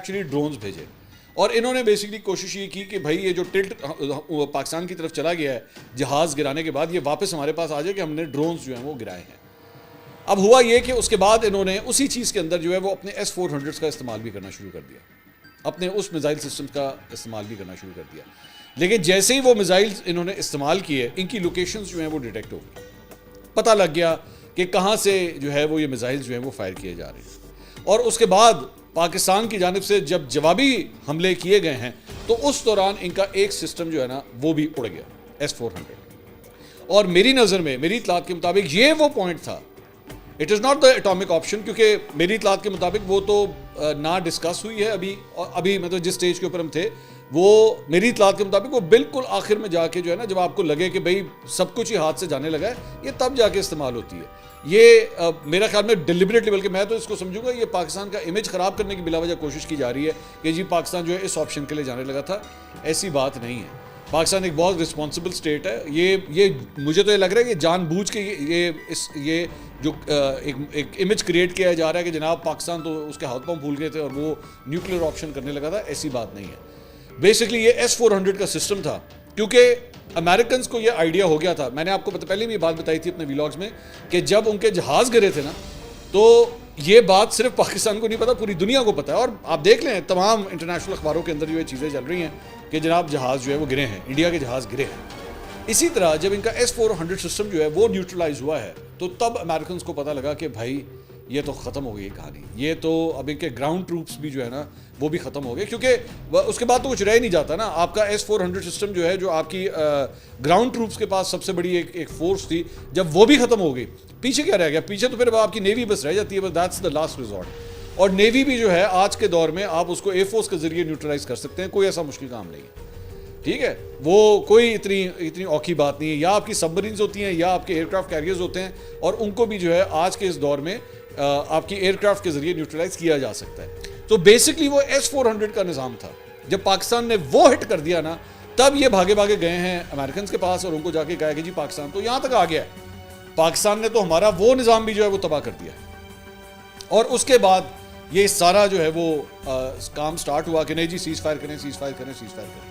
Actually drones भेजे और इन्होंने बेसिकली कोशिश ये की कि भाई ये जो टिल्ट पाकिस्तान की तरफ चला गया है जहाज़ गिराने के बाद, ये वापस हमारे पास आ जाए कि हमने ड्रोन्स जो हैं वो गिराए हैं। अब हुआ ये कि उसके बाद इन्होंने उसी चीज़ के अंदर जो है वो अपने S-400 का इस्तेमाल भी करना शुरू कर दिया, अपने उस मिसाइल सिस्टम का इस्तेमाल भी करना शुरू कर दिया। लेकिन जैसे ही वो मिसाइल इन्होंने इस्तेमाल किए, इनकी लोकेशंस जो हैं वो डिटेक्ट हो गई, पता लग गया कि कहाँ से जो है वो ये मिसाइल जो हैं वो फायर किए जा रहे हैं। और उसके बाद पाकिस्तान की जानिब से जब जवाबी हमले किए गए हैं तो उस दौरान इनका एक सिस्टम जो है ना वो भी उड़ गया, S-400। और मेरी नज़र में, मेरी इतलात के मुताबिक ये वो पॉइंट था, it is not the atomic option, क्योंकि मेरी इतलात के मुताबिक वो तो ना डिस्कस हुई है अभी, और अभी मतलब जिस स्टेज के ऊपर हम थे वो मेरी इतलात के मुताबिक वो बिल्कुल आखिर में जाके जो है ना, जब आपको लगे कि भाई सब कुछ ही हाथ से जाने लगा है, ये तब जाके इस्तेमाल होती है। ये मेरा ख्याल में डिलिबरेटली, बल्कि मैं तो इसको समझूंगा ये पाकिस्तान का इमेज ख़राब करने की बिलावजह कोशिश की जा रही है कि जी पाकिस्तान जो है इस ऑप्शन के लिए जाने लगा था। ऐसी बात नहीं है। पाकिस्तान एक बहुत रिस्पॉन्सिबल स्टेट है। ये मुझे तो ये लग रहा है कि जानबूझ के ये जो एक इमेज क्रिएट किया जा रहा है कि जनाब पाकिस्तान तो उसके हाथ पांव भूल गए थे और वो न्यूक्लियर ऑप्शन करने लगा था, ऐसी बात नहीं है। बेसिकली ये S-400 का सिस्टम था, क्योंकि अमेरिकन को ये आइडिया हो गया था। मैंने आपको पहले भी ये बात बताई थी अपने व्लॉग्स में कि जब उनके जहाज़ गिरे थे ना, तो ये बात सिर्फ पाकिस्तान को नहीं पता, पूरी दुनिया को पता है। और आप देख लें तमाम इंटरनेशनल अखबारों के अंदर जो ये चीज़ें चल रही हैं कि जनाब जहाज़ जो है वो गिरे हैं, इंडिया के जहाज़ गिरे हैं। इसी तरह जब इनका S-400 सिस्टम जो है वो न्यूट्रलाइज हुआ है, तो तब अमेरिकन को पता लगा कि भाई ये तो ख़त्म हो गई कहानी, ये तो अब इनके ग्राउंड ट्रूप्स भी जो है ना वो भी ख़त्म हो गए, क्योंकि उसके बाद तो कुछ रह नहीं जाता ना। आपका S-400 सिस्टम जो है, जो आपकी ग्राउंड ट्रूप्स के पास सबसे बड़ी एक फोर्स थी, जब वो भी ख़त्म हो गई, पीछे क्या रह गया? पीछे तो फिर आपकी नेवी बस रह जाती है, बस दैट्स द लास्ट रिजॉर्ट। और नेवी भी जो है आज के दौर में आप उसको एयरफोर्स के जरिए न्यूट्रलाइज कर सकते हैं, कोई ऐसा मुश्किल काम नहीं है, ठीक है। वो कोई इतनी औखी बात नहीं है। या आपकी सबमरीन्स होती हैं या आपके एयरक्राफ्ट कैरियर्स होते हैं, और उनको भी जो है आज के इस दौर में आपकी एयरक्राफ्ट के जरिए न्यूट्रलाइज किया जा सकता है। तो बेसिकली वो S-400 का निज़ाम था। जब पाकिस्तान ने वो हिट कर दिया ना, तब ये भागे भागे गए हैं अमेरिकन के पास और उनको जाके कहा कि जी पाकिस्तान तो यहाँ तक आ गया है, पाकिस्तान ने तो हमारा वो निज़ाम भी जो है वो तबाह कर दिया है। और उसके बाद ये सारा जो है वो काम स्टार्ट हुआ कि नहीं जी सीज़ फायर करें, सीज़ फायर करें, सीज़ फायर करें।